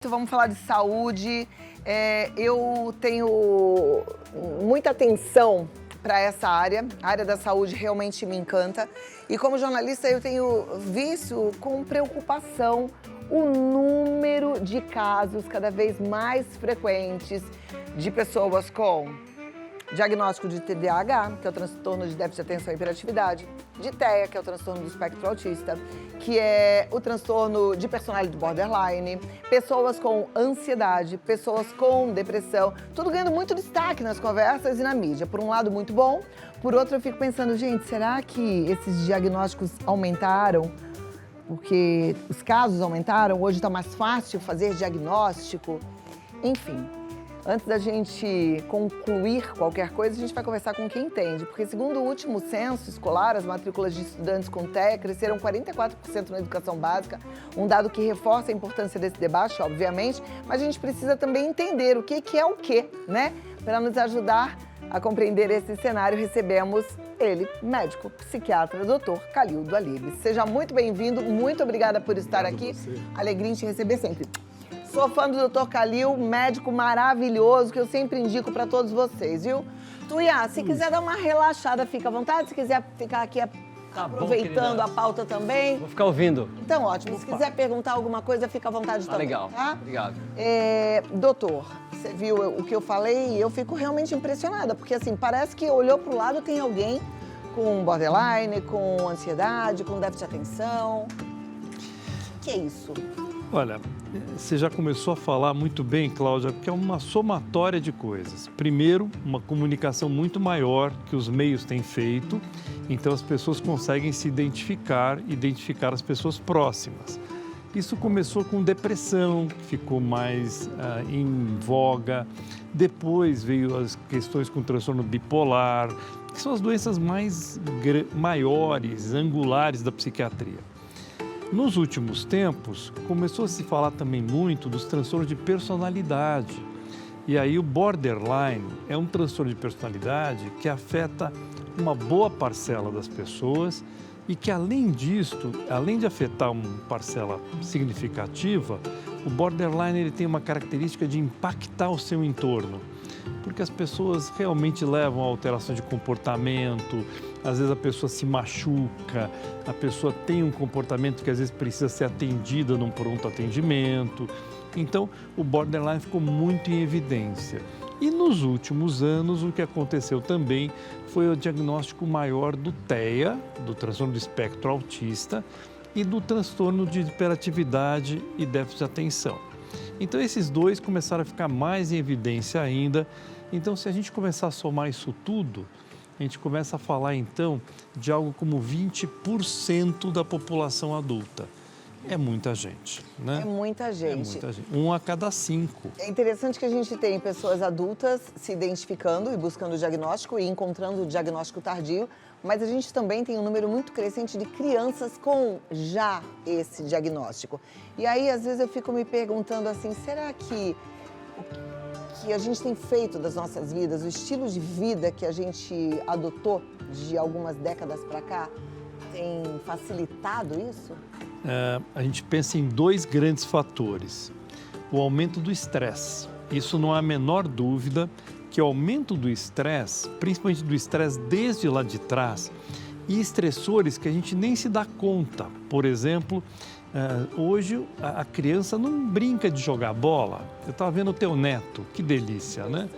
Vamos falar de saúde. Eu tenho muita atenção para essa área. A área da saúde realmente me encanta. E como jornalista, eu tenho visto com preocupação o número de casos cada vez mais frequentes de pessoas com diagnóstico de TDAH, que é o transtorno de déficit de atenção e hiperatividade, de TEA, que é o transtorno do espectro autista, que é o transtorno de personalidade borderline, pessoas com ansiedade, pessoas com depressão, tudo ganhando muito destaque nas conversas e na mídia. Por um lado, muito bom, por outro, eu fico pensando, gente, será que esses diagnósticos aumentaram? Porque os casos aumentaram, hoje está mais fácil fazer diagnóstico, enfim. Antes da gente concluir qualquer coisa, a gente vai conversar com quem entende, porque segundo o último censo escolar, as matrículas de estudantes com TEA cresceram 44% na educação básica, um dado que reforça a importância desse debate, obviamente, mas a gente precisa também entender o que é o quê, né? Para nos ajudar a compreender esse cenário, recebemos ele, médico, psiquiatra, Dr. Calildo Alibes. Seja muito bem-vindo, muito obrigada por estar aqui. Alegria em te receber sempre. Sou fã do Dr. Calil, médico maravilhoso, que eu sempre indico para todos vocês, viu? Tuiá, se quiser dar uma relaxada, fica à vontade. Se quiser ficar aqui aproveitando a pauta também. Vou ficar ouvindo. Então, ótimo. Se quiser perguntar alguma coisa, fica à vontade também. Legal. Tá? Obrigado. Doutor, você viu o que eu falei e eu fico realmente impressionada, porque assim, parece que olhou para o lado e tem alguém com borderline, com ansiedade, com déficit de atenção. O que é isso? Olha, você já começou a falar muito bem, Cláudia, porque é uma somatória de coisas. Primeiro, uma comunicação muito maior que os meios têm feito, então as pessoas conseguem se identificar as pessoas próximas. Isso começou com depressão, que ficou mais em voga. Depois veio as questões com transtorno bipolar, que são as doenças maiores, angulares da psiquiatria. Nos últimos tempos, começou a se falar também muito dos transtornos de personalidade. E aí o borderline é um transtorno de personalidade que afeta uma boa parcela das pessoas e que, além disto, além de afetar uma parcela significativa, o borderline ele tem uma característica de impactar o seu entorno. Porque as pessoas realmente levam a alteração de comportamento, às vezes a pessoa se machuca, a pessoa tem um comportamento que às vezes precisa ser atendida num pronto atendimento. Então, o borderline ficou muito em evidência. E nos últimos anos, o que aconteceu também foi o diagnóstico maior do TEA, do transtorno do espectro autista, e do transtorno de hiperatividade e déficit de atenção. Então, esses dois começaram a ficar mais em evidência ainda. Então, se a gente começar a somar isso tudo, a gente começa a falar, então, de algo como 20% da população adulta. É muita gente, né? É muita gente. É muita gente. 1 a cada 5. É interessante que a gente tem pessoas adultas se identificando e buscando o diagnóstico e encontrando o diagnóstico tardio, mas a gente também tem um número muito crescente de crianças com já esse diagnóstico. E aí, às vezes, eu fico me perguntando assim, será que a gente tem feito das nossas vidas, o estilo de vida que a gente adotou de algumas décadas para cá, tem facilitado isso? A gente pensa em dois grandes fatores. O aumento do estresse. Isso não há a menor dúvida que o aumento do estresse, principalmente do estresse desde lá de trás, e estressores que a gente nem se dá conta. Por exemplo, hoje a criança não brinca de jogar bola. Eu estava vendo o teu neto, que delícia, né?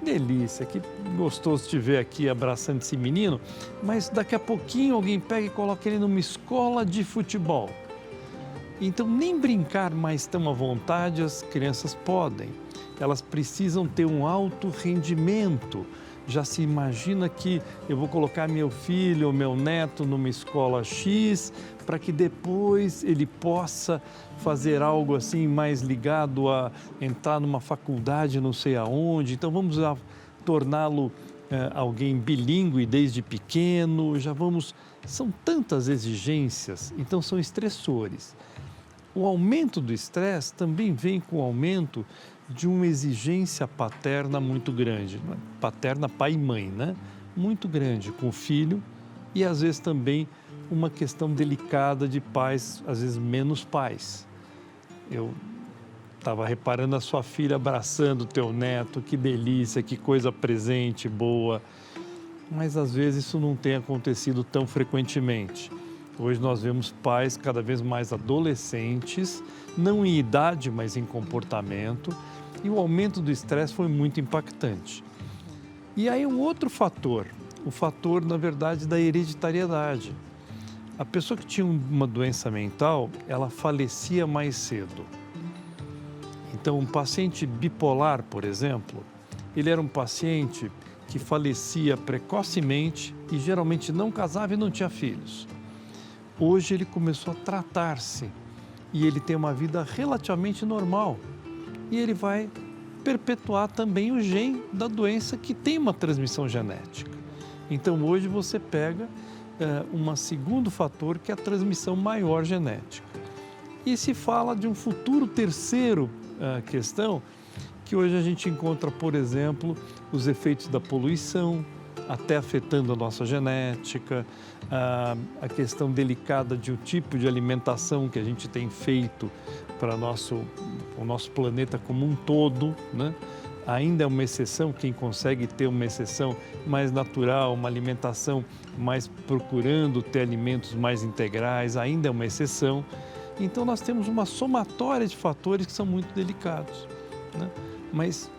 Delícia, que gostoso te ver aqui abraçando esse menino, mas daqui a pouquinho alguém pega e coloca ele numa escola de futebol. Então, nem brincar mais tão à vontade as crianças podem. Elas precisam ter um alto rendimento. Já se imagina que eu vou colocar meu filho ou meu neto numa escola X para que depois ele possa fazer algo assim mais ligado a entrar numa faculdade não sei aonde. Então vamos torná-lo alguém bilíngue desde pequeno, são tantas exigências, então são estressores. O aumento do estresse também vem com o aumento de uma exigência paterna muito grande, paterna pai e mãe, né? Muito grande com o filho e às vezes também uma questão delicada de pais, às vezes menos pais. Eu estava reparando a sua filha abraçando o teu neto, que delícia, que coisa presente, boa. Mas às vezes isso não tem acontecido tão frequentemente. Hoje nós vemos pais cada vez mais adolescentes, não em idade, mas em comportamento, e o aumento do estresse foi muito impactante. E aí um outro fator, o fator, na verdade, da hereditariedade. A pessoa que tinha uma doença mental, ela falecia mais cedo. Então, um paciente bipolar, por exemplo, ele era um paciente que falecia precocemente e geralmente não casava e não tinha filhos. Hoje ele começou a tratar-se e ele tem uma vida relativamente normal. E ele vai perpetuar também o gene da doença que tem uma transmissão genética. Então hoje você pega um segundo fator que é a transmissão maior genética. E se fala de um futuro terceiro questão, que hoje a gente encontra, por exemplo, os efeitos da poluição, até afetando a nossa genética, a questão delicada de um tipo de alimentação que a gente tem feito para o nosso planeta como um todo, né? Ainda é uma exceção, quem consegue ter uma exceção mais natural, uma alimentação mais procurando ter alimentos mais integrais, ainda é uma exceção. Então nós temos uma somatória de fatores que são muito delicados, né? Mas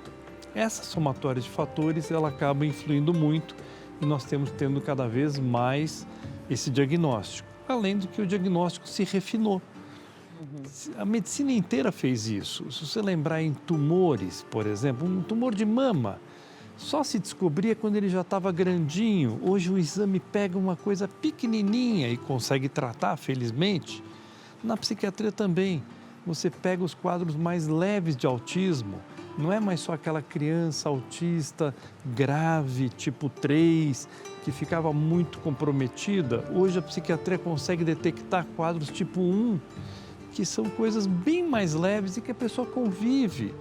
essa somatória de fatores, ela acaba influindo muito e nós temos tendo cada vez mais esse diagnóstico. Além do que o diagnóstico se refinou. A medicina inteira fez isso. Se você lembrar em tumores, por exemplo, um tumor de mama, só se descobria quando ele já estava grandinho. Hoje o exame pega uma coisa pequenininha e consegue tratar, felizmente. Na psiquiatria também. Você pega os quadros mais leves de autismo, não é mais só aquela criança autista grave, tipo 3, que ficava muito comprometida. Hoje a psiquiatria consegue detectar quadros tipo 1, que são coisas bem mais leves e que a pessoa convive.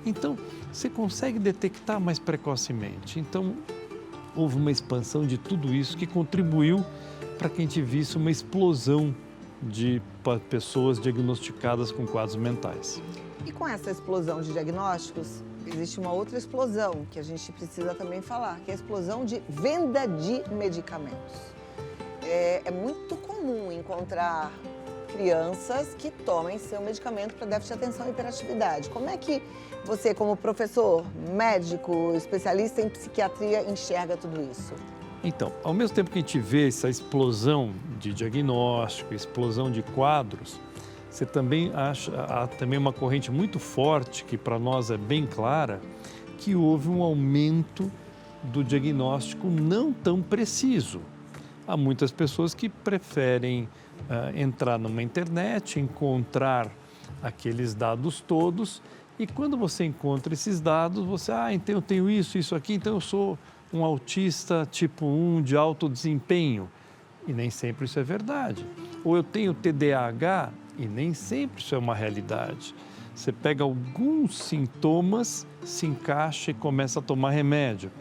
Então, você consegue detectar mais precocemente. Então, houve uma expansão de tudo isso que contribuiu para que a gente visse uma explosão de pessoas diagnosticadas com quadros mentais. E com essa explosão de diagnósticos, existe uma outra explosão que a gente precisa também falar, que é a explosão de venda de medicamentos. É muito comum encontrar crianças que tomem seu medicamento para déficit de atenção e hiperatividade. Como é que você, como professor, médico, especialista em psiquiatria, enxerga tudo isso? Então, ao mesmo tempo que a gente vê essa explosão de diagnóstico, explosão de quadros, você também há também uma corrente muito forte, que para nós é bem clara, que houve um aumento do diagnóstico não tão preciso. Há muitas pessoas que preferem entrar numa internet, encontrar aqueles dados todos, e quando você encontra esses dados, você, então eu tenho isso aqui, então eu sou um autista tipo 1 de alto desempenho. E nem sempre isso é verdade. Ou eu tenho TDAH e nem sempre isso é uma realidade. Você pega alguns sintomas, se encaixa e começa a tomar remédio.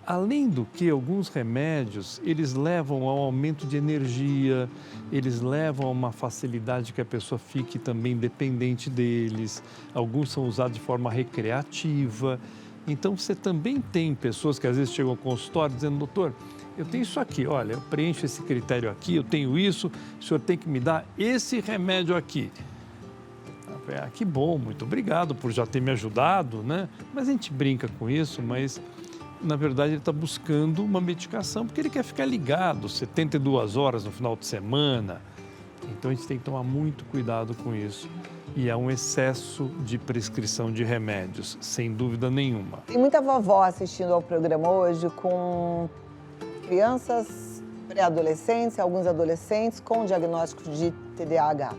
Além do que, alguns remédios, eles levam ao aumento de energia, eles levam a uma facilidade que a pessoa fique também dependente deles. Alguns são usados de forma recreativa. Então, você também tem pessoas que às vezes chegam ao consultório dizendo, doutor, eu tenho isso aqui, olha, eu preencho esse critério aqui, eu tenho isso, o senhor tem que me dar esse remédio aqui. Que bom, muito obrigado por já ter me ajudado, né? Mas a gente brinca com isso, mas na verdade ele está buscando uma medicação porque ele quer ficar ligado 72 horas no final de semana. Então a gente tem que tomar muito cuidado com isso. E há um excesso de prescrição de remédios, sem dúvida nenhuma. Tem muita vovó assistindo ao programa hoje com crianças, pré-adolescentes, alguns adolescentes com diagnóstico de TDAH.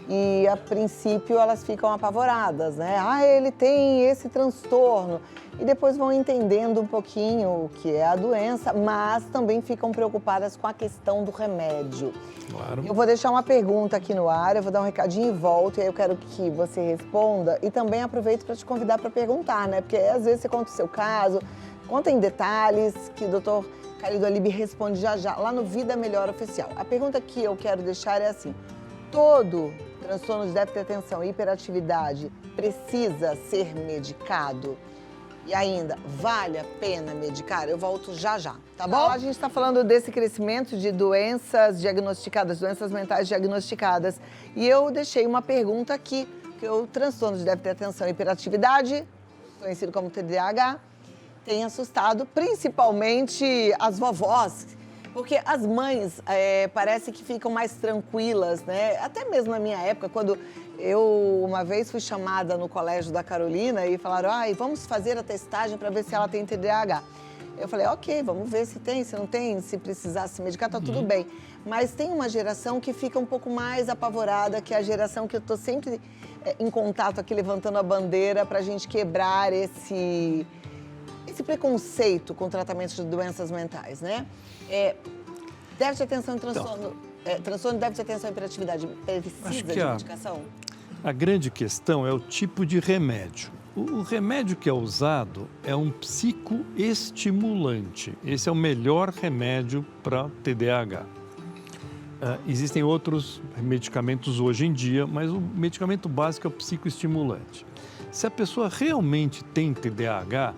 E, a princípio, elas ficam apavoradas, né? Ele tem esse transtorno. E depois vão entendendo um pouquinho o que é a doença, mas também ficam preocupadas com a questão do remédio. Claro. Eu vou deixar uma pergunta aqui no ar, eu vou dar um recadinho e volto, e aí eu quero que você responda. E também aproveito para te convidar para perguntar, né? Porque às vezes você conta o seu caso, conta em detalhes, que o doutor Calido Alibe responde já já, lá no Vida Melhor Oficial. A pergunta que eu quero deixar é assim, todo transtorno de déficit de atenção e hiperatividade precisa ser medicado? E ainda, vale a pena medicar? Eu volto já já, tá bom? A gente está falando desse crescimento de doenças diagnosticadas, doenças mentais diagnosticadas. E eu deixei uma pergunta aqui, que o transtorno de déficit de atenção e hiperatividade, conhecido como TDAH, tem assustado principalmente as vovós, porque as mães parece que ficam mais tranquilas, né? Até mesmo na minha época, quando eu uma vez fui chamada no colégio da Carolina e falaram, vamos fazer a testagem para ver se ela tem TDAH. Eu falei, ok, vamos ver se tem, se não tem, se precisar se medicar, tá tudo bem. Mas tem uma geração que fica um pouco mais apavorada, que é a geração que eu tô sempre em contato aqui, levantando a bandeira para a gente quebrar esse preconceito com tratamentos de doenças mentais, né? Déficit de atenção e transtorno, transtorno de déficit de atenção e hiperatividade precisa de medicação? A grande questão é o tipo de remédio. O remédio que é usado é um psicoestimulante. Esse é o melhor remédio para TDAH. Existem outros medicamentos hoje em dia, mas o medicamento básico é o psicoestimulante. Se a pessoa realmente tem TDAH,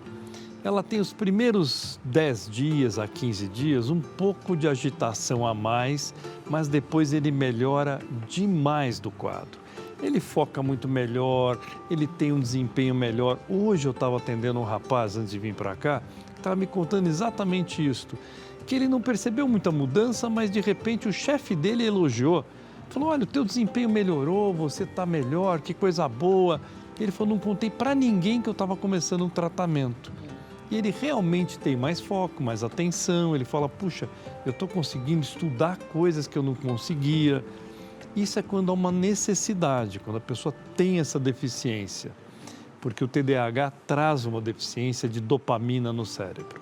ela tem os primeiros 10 dias a 15 dias um pouco de agitação a mais, mas depois ele melhora demais do quadro. Ele foca muito melhor, ele tem um desempenho melhor. Hoje eu estava atendendo um rapaz, antes de vir para cá, que estava me contando exatamente isso, que ele não percebeu muita mudança, mas de repente o chefe dele elogiou. Falou, olha, o teu desempenho melhorou, você está melhor, que coisa boa. Ele falou, não contei para ninguém que eu estava começando um tratamento. E ele realmente tem mais foco, mais atenção, ele fala, puxa, eu estou conseguindo estudar coisas que eu não conseguia. Isso é quando há uma necessidade, quando a pessoa tem essa deficiência, porque o TDAH traz uma deficiência de dopamina no cérebro.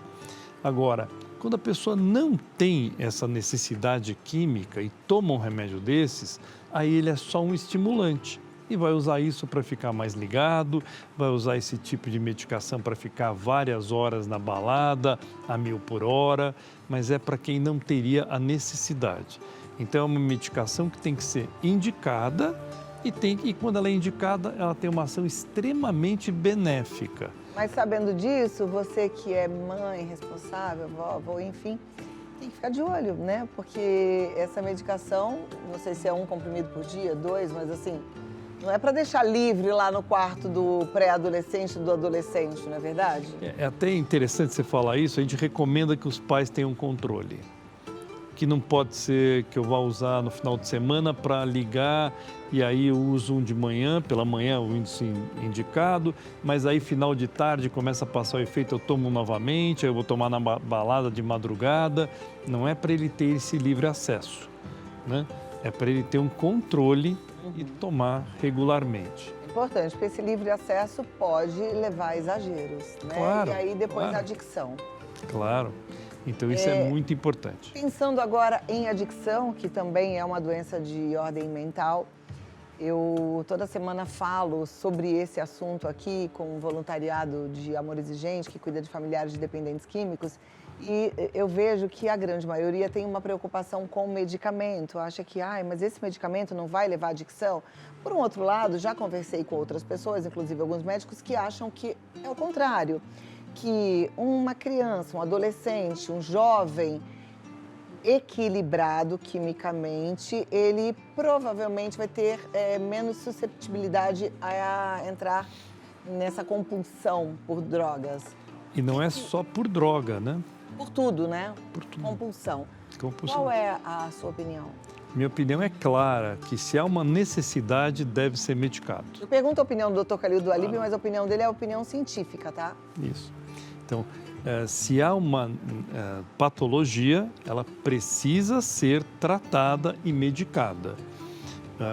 Agora, quando a pessoa não tem essa necessidade química e toma um remédio desses, aí ele é só um estimulante. E vai usar isso para ficar mais ligado, vai usar esse tipo de medicação para ficar várias horas na balada, a 1000 por hora, mas é para quem não teria a necessidade. Então é uma medicação que tem que ser indicada e quando ela é indicada, ela tem uma ação extremamente benéfica. Mas sabendo disso, você que é mãe, responsável, vovó, enfim, tem que ficar de olho, né? Porque essa medicação, não sei se é 1 comprimido por dia, 2, mas assim, não é para deixar livre lá no quarto do pré-adolescente, do adolescente, não é verdade? É até interessante você falar isso, a gente recomenda que os pais tenham controle. Que não pode ser que eu vá usar no final de semana para ligar e aí eu uso um de manhã, pela manhã o índice indicado, mas aí final de tarde começa a passar o efeito, eu tomo novamente, aí eu vou tomar na balada de madrugada. Não é para ele ter esse livre acesso, né? É para ele ter um controle e tomar regularmente. Importante, porque esse livre acesso pode levar a exageros, né? Claro, e aí depois claro. a adicção. Claro. Então isso é muito importante. Pensando agora em adicção, que também é uma doença de ordem mental, eu toda semana falo sobre esse assunto aqui com o voluntariado de Amor Exigente, que cuida de familiares de dependentes químicos, e eu vejo que a grande maioria tem uma preocupação com o medicamento, acha que, mas esse medicamento não vai levar à adicção. Por um outro lado, já conversei com outras pessoas, inclusive alguns médicos, que acham que é o contrário, que uma criança, um adolescente, um jovem equilibrado quimicamente, ele provavelmente vai ter menos susceptibilidade a entrar nessa compulsão por drogas. E não é só por droga, né? Por tudo, né? Por tudo. Compulsão. Compulsão. Qual é a sua opinião? Minha opinião é clara, que se há uma necessidade, deve ser medicado. Eu pergunto a opinião do Dr. Calil do Alíbio, mas a opinião dele é a opinião científica, tá? Isso. Então, se há uma patologia, ela precisa ser tratada e medicada.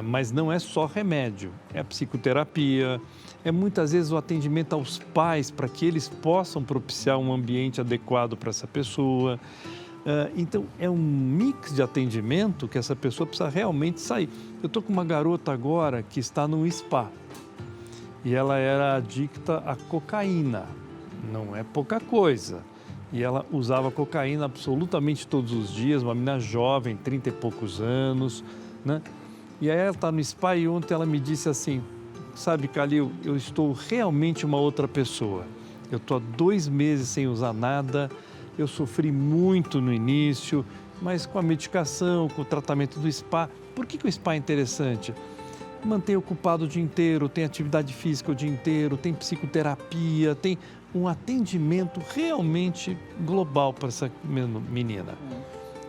Mas não é só remédio, é psicoterapia, é muitas vezes o atendimento aos pais para que eles possam propiciar um ambiente adequado para essa pessoa. Então, é um mix de atendimento que essa pessoa precisa realmente sair. Eu estou com uma garota agora que está num spa e ela era adicta à cocaína. Não é pouca coisa. E ela usava cocaína absolutamente todos os dias, uma menina jovem, 30 e poucos anos, né? E aí ela está no spa e ontem ela me disse assim, sabe, Calil, eu estou realmente uma outra pessoa. Eu estou há 2 meses sem usar nada, eu sofri muito no início, mas com a medicação, com o tratamento do spa. Por que o spa é interessante? Mantém ocupado o dia inteiro, tem atividade física o dia inteiro, tem psicoterapia, tem um atendimento realmente global para essa menina.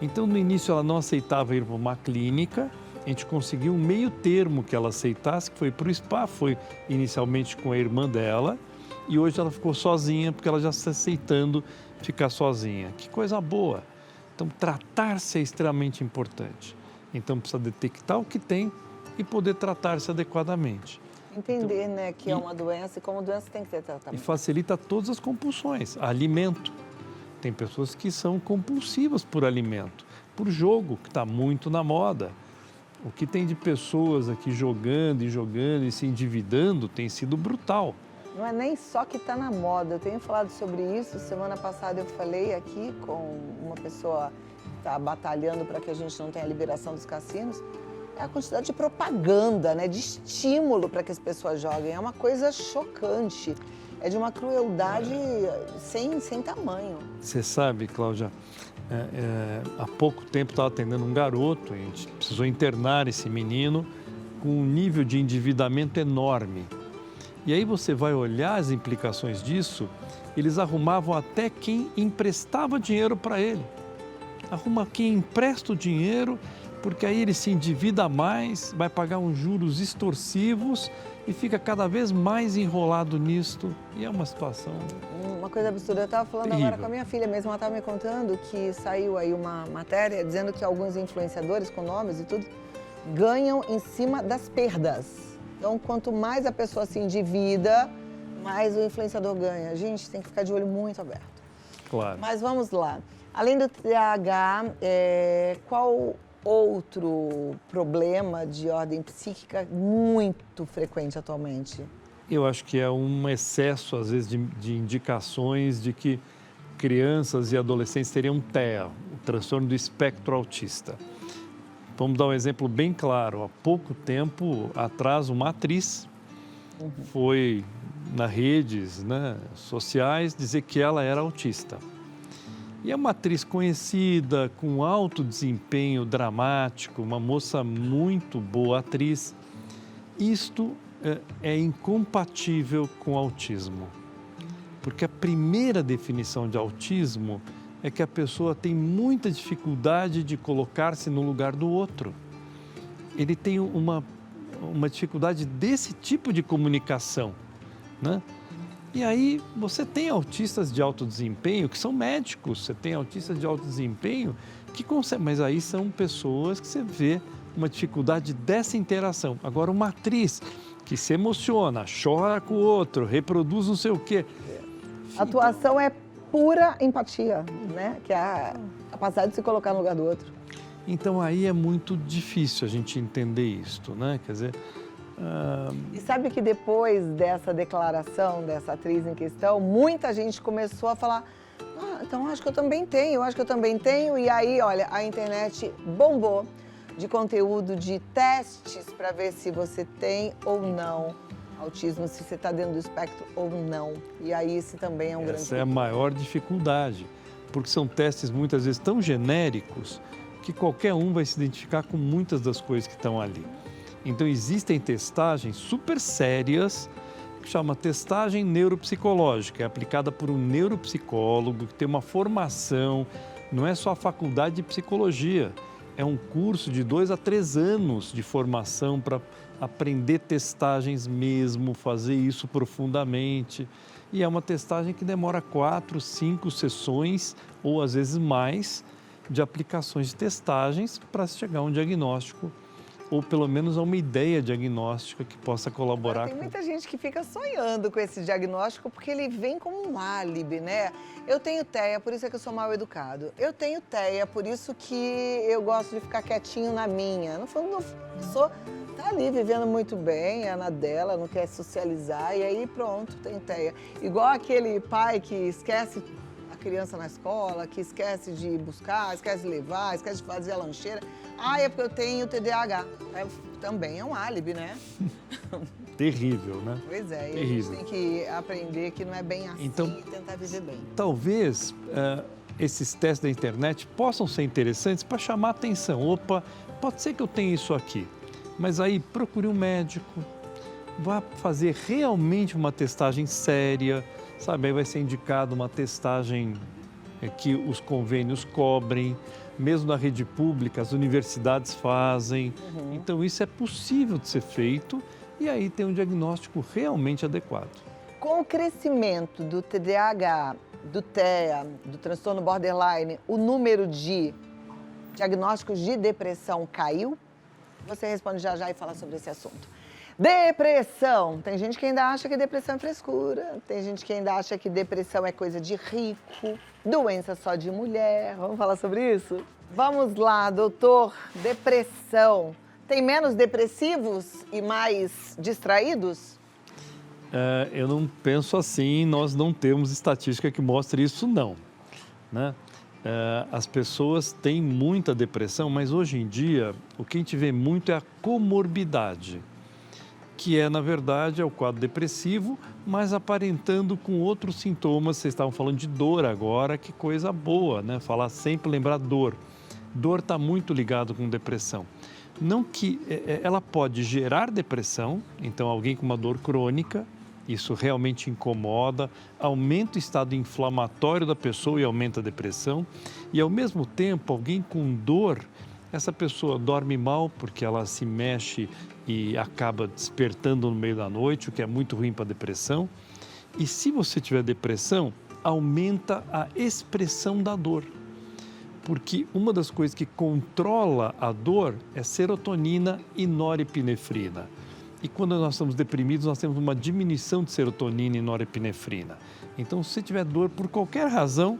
Então, no início, ela não aceitava ir para uma clínica, a gente conseguiu um meio termo que ela aceitasse, que foi para o spa, foi inicialmente com a irmã dela, e hoje ela ficou sozinha, porque ela já está aceitando ficar sozinha. Que coisa boa! Então, tratar-se é extremamente importante. Então, precisa detectar o que tem e poder tratar-se adequadamente. Entender, né, que é uma doença e como doença tem que ter tratamento. E facilita todas as compulsões. Alimento. Tem pessoas que são compulsivas por alimento, por jogo, que está muito na moda. O que tem de pessoas aqui jogando e se endividando tem sido brutal. Não é nem só que está na moda. Eu tenho falado sobre isso. Semana passada eu falei aqui com uma pessoa que está batalhando para que a gente não tenha a liberação dos cassinos. É a quantidade de propaganda, né, de estímulo para que as pessoas joguem. É uma coisa chocante. É de uma crueldade sem tamanho. Você sabe, Cláudia, há pouco tempo estava atendendo um garoto, a gente precisou internar esse menino com um nível de endividamento enorme. E aí você vai olhar as implicações disso, eles arrumavam até quem emprestava dinheiro para ele. Arruma quem empresta o dinheiro, porque aí ele se endivida mais, vai pagar uns juros extorsivos e fica cada vez mais enrolado nisto. E é uma situação... Uma coisa absurda. Eu estava falando terrível. Agora com a minha filha mesmo, ela estava me contando que saiu aí uma matéria dizendo que alguns influenciadores com nomes e tudo ganham em cima das perdas. Então, quanto mais a pessoa se endivida, mais o influenciador ganha. Gente, tem que ficar de olho muito aberto. Claro. Mas vamos lá. Além do TDAH, qual outro problema de ordem psíquica muito frequente atualmente? Eu acho que é um excesso, às vezes, de indicações de que crianças e adolescentes teriam TEA, o transtorno do espectro autista. Vamos dar um exemplo bem claro. Há pouco tempo atrás, uma atriz foi nas redes, né, sociais dizer que ela era autista. E é uma atriz conhecida, com alto desempenho dramático, uma moça muito boa atriz. Isto é incompatível com o autismo. Porque a primeira definição de autismo é que a pessoa tem muita dificuldade de colocar-se no lugar do outro. Ele tem uma dificuldade desse tipo de comunicação, né? E aí você tem autistas de alto desempenho que são médicos, você tem autistas de alto desempenho que conseguem, mas aí são pessoas que você vê uma dificuldade dessa interação. Agora, uma atriz que se emociona, chora com o outro, reproduz não sei o quê. A atuação é pura empatia, né? Que é a capacidade de se colocar no lugar do outro. Então aí é muito difícil a gente entender isto, né? Quer dizer... E sabe que depois dessa declaração dessa atriz em questão, muita gente começou a falar: então acho que eu também tenho, e aí, olha, a internet bombou de conteúdo, de testes para ver se você tem ou não autismo, se você está dentro do espectro ou não. E aí esse também é um grande... Essa é a maior dificuldade, porque são testes muitas vezes tão genéricos que qualquer um vai se identificar com muitas das coisas que estão ali. Então, existem testagens super sérias, que chama testagem neuropsicológica, é aplicada por um neuropsicólogo que tem uma formação, não é só a faculdade de psicologia, é um curso de 2 a 3 anos de formação para aprender testagens mesmo, fazer isso profundamente. E é uma testagem que demora 4, 5 sessões, ou às vezes mais, de aplicações de testagens para chegar a um diagnóstico, ou pelo menos a uma ideia diagnóstica que possa colaborar. Tem muita gente que fica sonhando com esse diagnóstico porque ele vem como um álibi, né? Eu tenho TEA, por isso é que eu sou mal educado. Eu tenho TEA, por isso que eu gosto de ficar quietinho na minha. No fundo, a pessoa tá ali vivendo muito bem, é na dela, não quer socializar, e aí pronto, tem TEA. Igual aquele pai que esquece a criança na escola, que esquece de buscar, esquece de levar, esquece de fazer a lancheira. Ah, é porque eu tenho TDAH. Também é um álibi, né? Terrível, né? Pois é, e a Terrível. gente tem que aprender que não é bem assim Então, e tentar viver bem. Talvez esses testes da internet possam ser interessantes para chamar a atenção. Opa, pode ser que eu tenha isso aqui, mas aí procure um médico, vá fazer realmente uma testagem séria, sabe? Aí vai ser indicado uma testagem que os convênios cobrem, mesmo na rede pública, as universidades fazem. Então, isso é possível de ser feito e aí tem um diagnóstico realmente adequado. Com o crescimento do TDAH, do TEA, do transtorno borderline, o número de diagnósticos de depressão caiu? Você responde já e fala sobre esse assunto. Depressão. Tem gente que ainda acha que depressão é frescura. Tem gente que ainda acha que depressão é coisa de rico. Doença só de mulher. Vamos falar sobre isso? Vamos lá, doutor. Depressão. Tem menos depressivos e mais distraídos? Eu não penso assim, nós não temos estatística que mostre isso, não, né? As pessoas têm muita depressão, mas hoje em dia o que a gente vê muito é a comorbidade, que é, na verdade, é o quadro depressivo, mas aparentando com outros sintomas. Vocês estavam falando de dor agora, que coisa boa, né? Falar sempre, lembrar dor. Dor está muito ligado com depressão. Não que ela pode gerar depressão, então alguém com uma dor crônica, isso realmente incomoda, aumenta o estado inflamatório da pessoa e aumenta a depressão. E ao mesmo tempo, alguém com dor, essa pessoa dorme mal porque ela se mexe e acaba despertando no meio da noite, o que é muito ruim para a depressão. E se você tiver depressão, aumenta a expressão da dor. Porque uma das coisas que controla a dor é serotonina e norepinefrina. E quando nós estamos deprimidos, nós temos uma diminuição de serotonina e norepinefrina. Então, se você tiver dor por qualquer razão,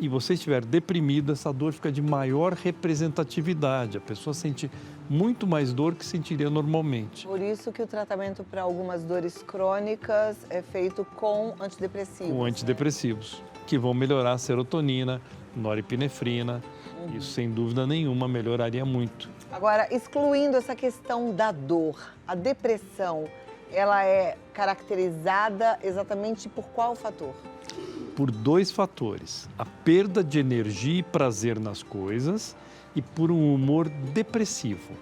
e você estiver deprimido, essa dor fica de maior representatividade. A pessoa sente muito mais dor que sentiria normalmente. Por isso que o tratamento para algumas dores crônicas é feito com antidepressivos. Com antidepressivos, que vão melhorar a serotonina, norepinefrina. Isso, sem dúvida nenhuma, melhoraria muito. Agora, excluindo essa questão da dor, a depressão, ela é caracterizada exatamente por qual fator? Por dois fatores: a perda de energia e prazer nas coisas e por um humor depressivo.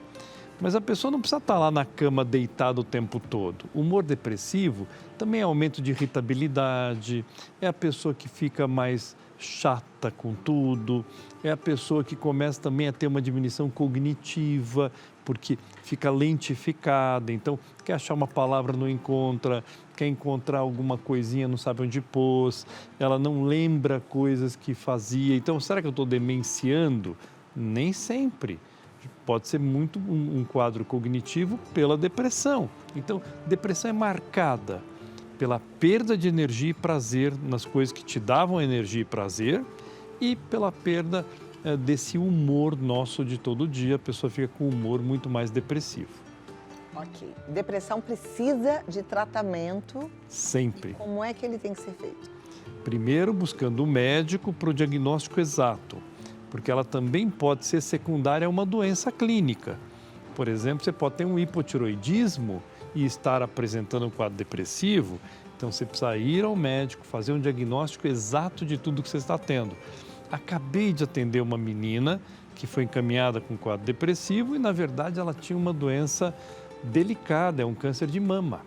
Mas a pessoa não precisa estar lá na cama deitada o tempo todo. O humor depressivo também é aumento de irritabilidade, é a pessoa que fica mais chata com tudo, é a pessoa que começa também a ter uma diminuição cognitiva, porque fica lentificada, então quer achar uma palavra, não encontra, quer encontrar alguma coisinha, não sabe onde pôs, ela não lembra coisas que fazia. Então, será que eu estou demenciando? Nem sempre. Pode ser muito um quadro cognitivo pela depressão. Então, depressão é marcada pela perda de energia e prazer nas coisas que te davam energia e prazer e pela perda desse humor nosso de todo dia. A pessoa fica com um humor muito mais depressivo. Ok. Depressão precisa de tratamento? Sempre. E como é que ele tem que ser feito? Primeiro, buscando um médico para o diagnóstico exato, porque ela também pode ser secundária a uma doença clínica. Por exemplo, você pode ter um hipotiroidismo e estar apresentando um quadro depressivo, então você precisa ir ao médico, fazer um diagnóstico exato de tudo que você está tendo. Acabei de atender uma menina que foi encaminhada com quadro depressivo e, na verdade, ela tinha uma doença delicada, é um câncer de mama.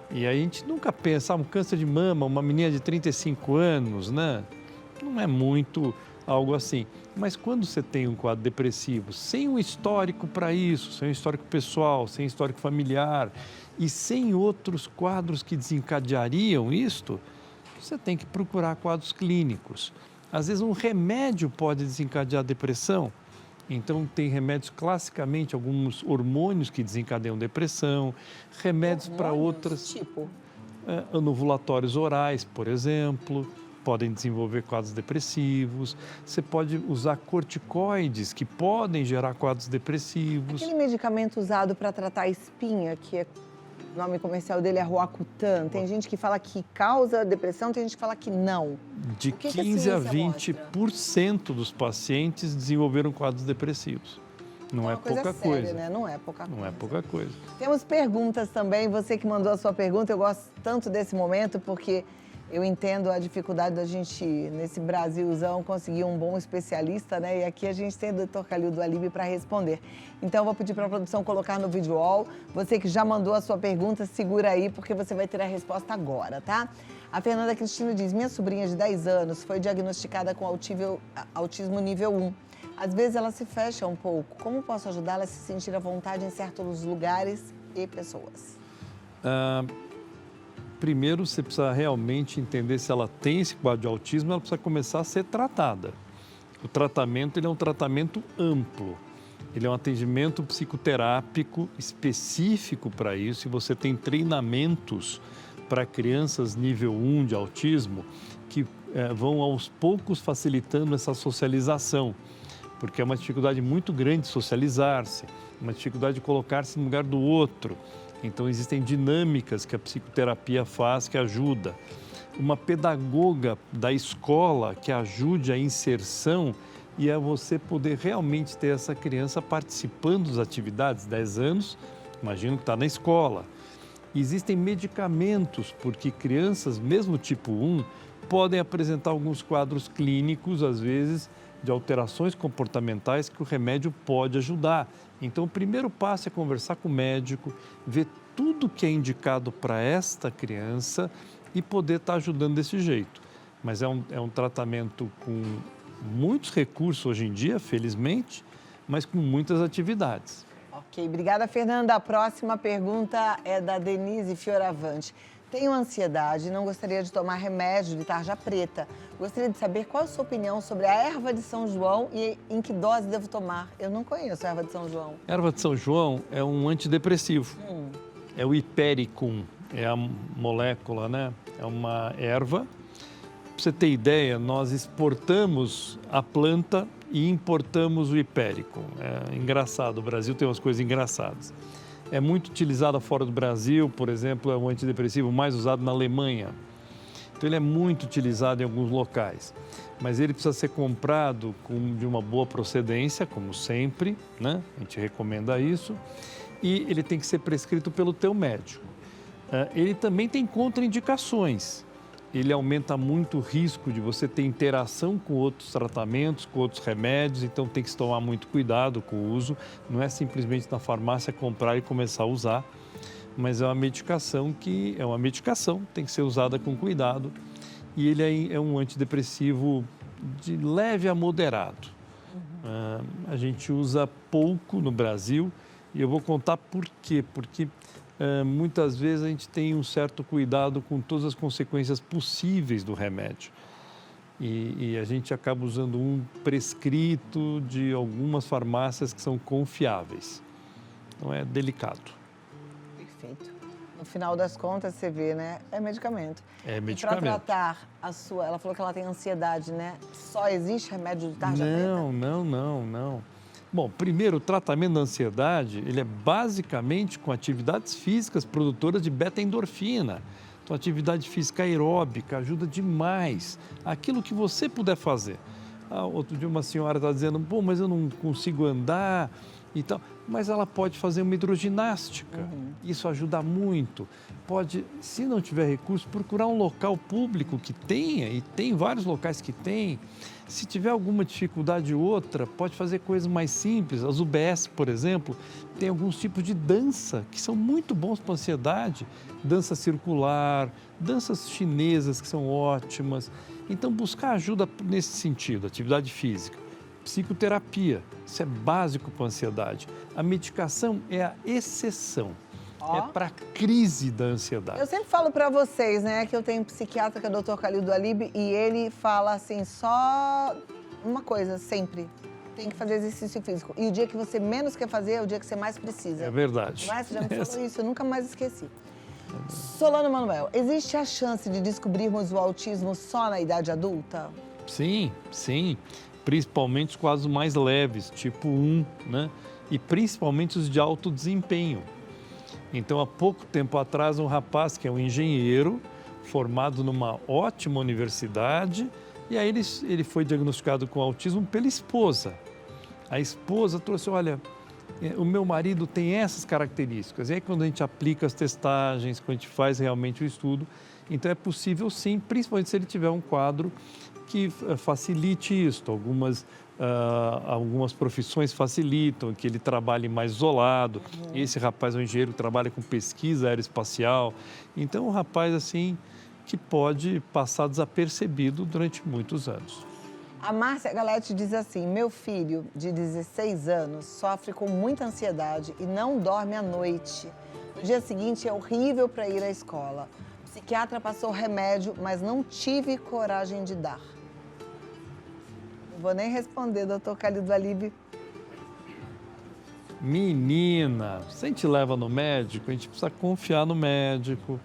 E aí a gente nunca pensa, um câncer de mama, uma menina de 35 anos, né? Não é muito algo assim. Mas quando você tem um quadro depressivo, sem um histórico para isso, sem um histórico pessoal, sem histórico familiar e sem outros quadros que desencadeariam isto, você tem que procurar quadros clínicos. Às vezes um remédio pode desencadear a depressão. Então tem remédios, classicamente, alguns hormônios que desencadeiam depressão, remédios para outras... Tipo? Anovulatórios orais, por exemplo, podem desenvolver quadros depressivos. Você pode usar corticoides que podem gerar quadros depressivos. Aquele medicamento usado para tratar a espinha, que é O nome comercial dele é Roacutan. Tem gente que fala que causa depressão, tem gente que fala que não. De 15 a 20% dos pacientes desenvolveram quadros depressivos. Não é pouca coisa, né? Não é pouca coisa. Não é pouca coisa. Temos perguntas também. Você que mandou a sua pergunta, eu gosto tanto desse momento porque eu entendo a dificuldade da gente, nesse Brasilzão, conseguir um bom especialista, né? E aqui a gente tem o Dr. Khalil do Alib para responder. Então, eu vou pedir para a produção colocar no vídeo wall. Você que já mandou a sua pergunta, segura aí, porque você vai ter a resposta agora, tá? A Fernanda Cristina diz, minha sobrinha de 10 anos foi diagnosticada com autismo nível 1. Às vezes ela se fecha um pouco. Como posso ajudá-la a se sentir à vontade em certos lugares e pessoas? Primeiro, você precisa realmente entender se ela tem esse quadro de autismo, ela precisa começar a ser tratada. O tratamento, ele é um tratamento amplo. Ele é um atendimento psicoterápico específico para isso e você tem treinamentos para crianças nível 1 de autismo que vão aos poucos facilitando essa socialização, porque é uma dificuldade muito grande de socializar-se, uma dificuldade de colocar-se no lugar do outro. Então, existem dinâmicas que a psicoterapia faz que ajuda. Uma pedagoga da escola que ajude a inserção e a você poder realmente ter essa criança participando das atividades, 10 anos, imagino que está na escola. Existem medicamentos, porque crianças, mesmo tipo 1, podem apresentar alguns quadros clínicos, às vezes, de alterações comportamentais que o remédio pode ajudar. Então, o primeiro passo é conversar com o médico, ver tudo que é indicado para esta criança e poder estar ajudando desse jeito. Mas é um tratamento com muitos recursos hoje em dia, felizmente, mas com muitas atividades. Ok, obrigada, Fernanda. A próxima pergunta é da Denise Fioravante. Tenho ansiedade e não gostaria de tomar remédio de tarja preta. Gostaria de saber qual a sua opinião sobre a erva de São João e em que dose devo tomar. Eu não conheço a erva de São João. A erva de São João é um antidepressivo. É o hipericum, é a molécula, né? É uma erva. Para você ter ideia, nós exportamos a planta e importamos o hipericum. É engraçado, o Brasil tem umas coisas engraçadas. É muito utilizada fora do Brasil, por exemplo, é o antidepressivo mais usado na Alemanha. Então, ele é muito utilizado em alguns locais. Mas ele precisa ser comprado de uma boa procedência, como sempre, né? A gente recomenda isso. E ele tem que ser prescrito pelo teu médico. Ele também tem contraindicações. Ele aumenta muito o risco de você ter interação com outros tratamentos, com outros remédios, então tem que se tomar muito cuidado com o uso. Não é simplesmente na farmácia comprar e começar a usar, mas é uma medicação tem que ser usada com cuidado. E ele é um antidepressivo de leve a moderado. A gente usa pouco no Brasil e eu vou contar por quê. Porque muitas vezes a gente tem um certo cuidado com todas as consequências possíveis do remédio. E a gente acaba usando um prescrito de algumas farmácias que são confiáveis. Então é delicado. Perfeito. No final das contas, você vê, né? É medicamento. É medicamento. E para tratar ela falou que ela tem ansiedade, né? Só existe remédio de tarja preta? Não. Bom, primeiro, o tratamento da ansiedade, ele é basicamente com atividades físicas produtoras de beta-endorfina. Então, atividade física aeróbica ajuda demais. Aquilo que você puder fazer. Outro dia uma senhora está dizendo, pô, mas eu não consigo andar e tal. Mas ela pode fazer uma hidroginástica. Isso ajuda muito. Pode, se não tiver recurso, procurar um local público que tenha, e tem vários locais que tem. Se tiver alguma dificuldade ou outra, pode fazer coisas mais simples. As UBS, por exemplo, tem alguns tipos de dança que são muito bons para a ansiedade. Dança circular, danças chinesas que são ótimas. Então, buscar ajuda nesse sentido, atividade física. Psicoterapia, isso é básico para a ansiedade. A medicação é a exceção. É para a crise da ansiedade. Eu sempre falo para vocês, né, que eu tenho um psiquiatra, que é o Dr. Khalil do Alib, e ele fala assim, só uma coisa, sempre. Tem que fazer exercício físico. E o dia que você menos quer fazer é o dia que você mais precisa. É verdade. Mas você já me falou isso, eu nunca mais esqueci. Solano Manuel, existe a chance de descobrirmos o autismo só na idade adulta? Sim. Principalmente os quadros mais leves, tipo 1, né? E principalmente os de alto desempenho. Então, há pouco tempo atrás, um rapaz que é um engenheiro, formado numa ótima universidade, e aí ele foi diagnosticado com autismo pela esposa. A esposa trouxe, olha, o meu marido tem essas características. E aí, quando a gente aplica as testagens, quando a gente faz realmente o estudo, então é possível sim, principalmente se ele tiver um quadro que facilite isso. Algumas profissões facilitam, que ele trabalhe mais isolado. Esse rapaz é um engenheiro que trabalha com pesquisa aeroespacial. Então, é um rapaz assim que pode passar desapercebido durante muitos anos. A Márcia Galete diz assim, meu filho de 16 anos sofre com muita ansiedade e não dorme à noite. No dia seguinte é horrível para ir à escola. O psiquiatra passou remédio, mas não tive coragem de dar. Não vou nem responder, doutor Calido Alibe. Menina, se a gente leva no médico, a gente precisa confiar no médico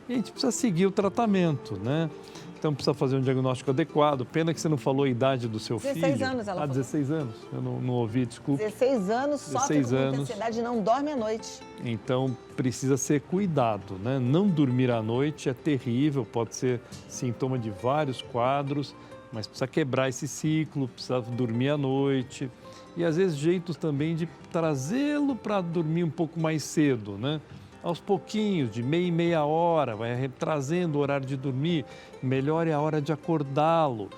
e a gente precisa seguir o tratamento, né? Então precisa fazer um diagnóstico adequado. Pena que você não falou a idade do seu filho. 16 anos ela falou. 16 anos? Eu não ouvi, desculpa. 16 anos, sofre com muita ansiedade e não dorme à noite. Então precisa ser cuidado, né? Não dormir à noite é terrível, pode ser sintoma de vários quadros, mas precisa quebrar esse ciclo, precisa dormir à noite. E às vezes jeitos também de trazê-lo para dormir um pouco mais cedo, né? Aos pouquinhos, de meia em meia hora, vai trazendo o horário de dormir, melhore a hora de acordá-lo.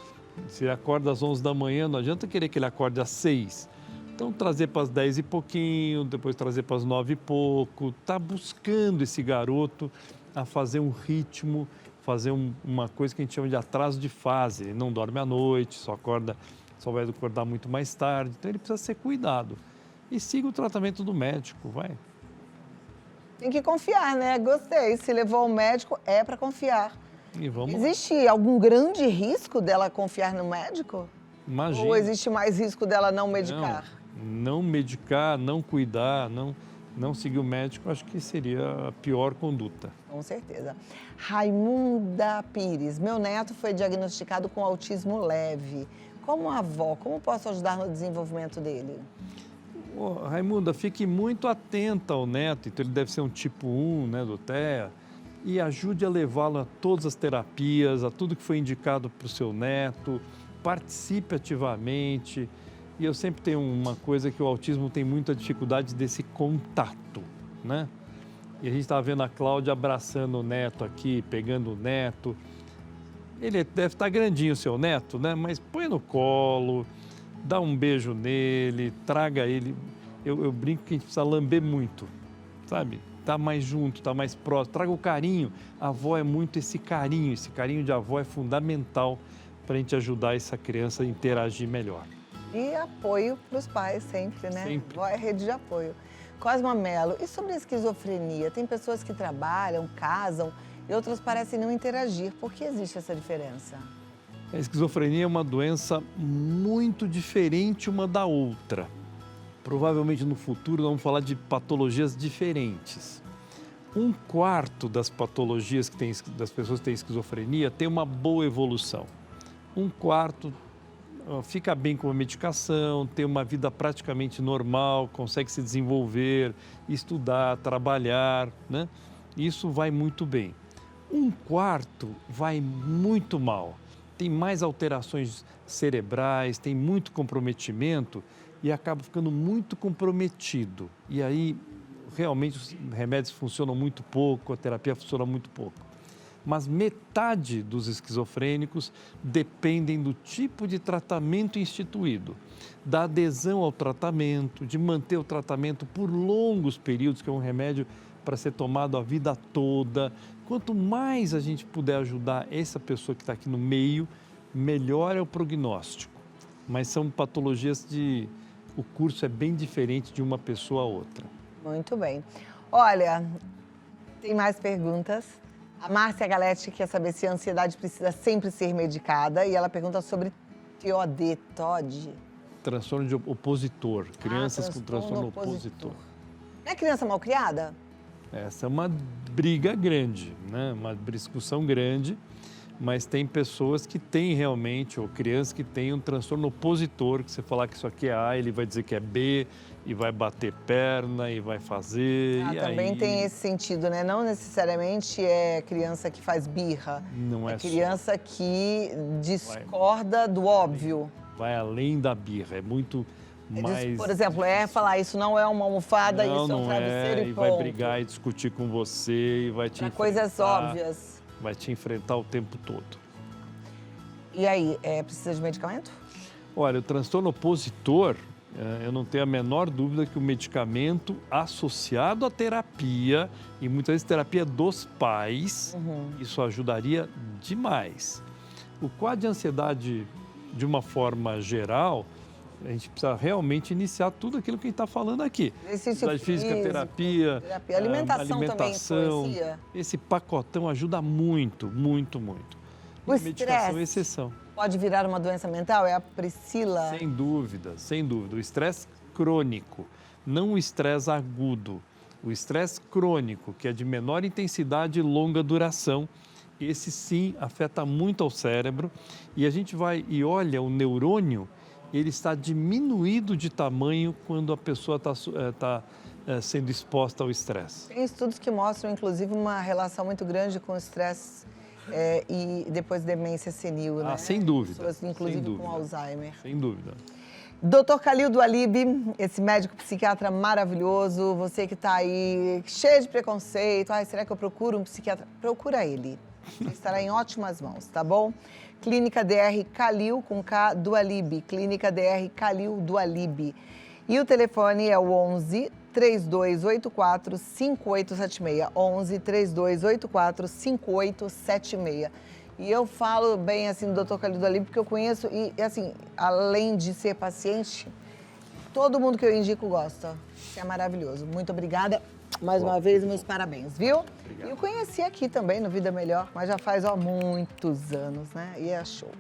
Se ele acorda às 11 da manhã, não adianta querer que ele acorde às 6. Então, trazer para as 10 e pouquinho, depois trazer para as 9 e pouco. Está buscando esse garoto a fazer um ritmo, fazer uma coisa que a gente chama de atraso de fase. Ele não dorme à noite, só vai acordar muito mais tarde. Então, ele precisa ser cuidado. E siga o tratamento do médico, vai. Tem que confiar, né? Gostei. Se levou ao médico, é para confiar. E vamos. Existe algum grande risco dela confiar no médico? Imagina. Ou existe mais risco dela não medicar? Não medicar, não cuidar, não seguir o médico, acho que seria a pior conduta. Com certeza. Raimunda Pires, meu neto foi diagnosticado com autismo leve. Como avó, como posso ajudar no desenvolvimento dele? Raimunda, fique muito atenta ao neto, então ele deve ser um tipo 1, né, do TEA, e ajude a levá-lo a todas as terapias, a tudo que foi indicado para o seu neto, participe ativamente. E eu sempre tenho uma coisa que o autismo tem muita dificuldade desse contato, né? E a gente estava vendo a Cláudia abraçando o neto aqui, pegando o neto. Ele deve estar grandinho, o seu neto, né? Mas põe no colo, dá um beijo nele, traga ele. Eu brinco que a gente precisa lamber muito, sabe? Tá mais junto, tá mais próximo. Traga o carinho. A avó é muito esse carinho de avó é fundamental para a gente ajudar essa criança a interagir melhor. E apoio para os pais sempre, né? Sempre. Avó é rede de apoio. Cosma Mello, e sobre a esquizofrenia? Tem pessoas que trabalham, casam e outras parecem não interagir. Por que existe essa diferença? A esquizofrenia é uma doença muito diferente uma da outra. Provavelmente no futuro vamos falar de patologias diferentes. 1/4 das patologias das pessoas que têm esquizofrenia tem uma boa evolução. 1/4 fica bem com a medicação, tem uma vida praticamente normal, consegue se desenvolver, estudar, trabalhar, né? Isso vai muito bem. 1/4 vai muito mal. Tem mais alterações cerebrais, tem muito comprometimento e acaba ficando muito comprometido. E aí, realmente, os remédios funcionam muito pouco, a terapia funciona muito pouco. Mas metade dos esquizofrênicos dependem do tipo de tratamento instituído, da adesão ao tratamento, de manter o tratamento por longos períodos, que é um remédio para ser tomado a vida toda. Quanto mais a gente puder ajudar essa pessoa que está aqui no meio, melhor é o prognóstico. Mas são patologias o curso é bem diferente de uma pessoa a outra. Muito bem. Olha, tem mais perguntas? A Márcia Galete quer saber se a ansiedade precisa sempre ser medicada e ela pergunta sobre TOD. Transtorno de opositor, crianças com transtorno opositor. Não é criança mal criada? Essa é uma briga grande, né? Uma discussão grande, mas tem pessoas que têm realmente, ou crianças que têm um transtorno opositor, que você falar que isso aqui é A, ele vai dizer que é B, e vai bater perna, e vai fazer, e Também aí... tem esse sentido, né? Não necessariamente é criança que faz birra. Não é criança que discorda do óbvio. Vai além da birra, é muito mais... Por exemplo, falar isso não é uma almofada, isso é um travesseiro e vai ponto. brigar e discutir com você, e vai te enfrentar. Coisas óbvias. Vai te enfrentar o tempo todo. E aí, precisa de medicamento? Olha, o transtorno opositor, eu não tenho a menor dúvida que o medicamento associado à terapia, e muitas vezes terapia dos pais, isso ajudaria demais. O quadro de ansiedade, de uma forma geral, a gente precisa realmente iniciar tudo aquilo que a gente está falando aqui. Exercício física, terapia, alimentação também influencia. Esse pacotão ajuda muito, muito, muito. O medicação é exceção. Pode virar uma doença mental? É a Priscila? Sem dúvida, sem dúvida. O estresse crônico, não o estresse agudo. O estresse crônico, que é de menor intensidade e longa duração, esse sim afeta muito ao cérebro. E a gente vai e olha o neurônio, ele está diminuído de tamanho quando a pessoa está sendo exposta ao estresse. Tem estudos que mostram, inclusive, uma relação muito grande com o estresse e depois demência senil, né? Sem dúvida. Pessoas, inclusive, sem dúvida, com Alzheimer. Sem dúvida. Dr. Khalil Doualib, esse médico psiquiatra maravilhoso, você que está aí cheio de preconceito, será que eu procuro um psiquiatra? Procura ele, você estará em ótimas mãos, tá bom? Clínica DR Khalil, com K, Doualib, Clínica DR Khalil Doualib. E o telefone é o 11 3284 5876, 11 3284 5876. E eu falo bem assim do Dr. Khalil Doualib porque eu conheço e assim, além de ser paciente, todo mundo que eu indico gosta. Isso é maravilhoso. Muito obrigada mais uma vez, meus parabéns, viu? Obrigado. E eu conheci aqui também no Vida Melhor, mas já faz muitos anos, né? E é show.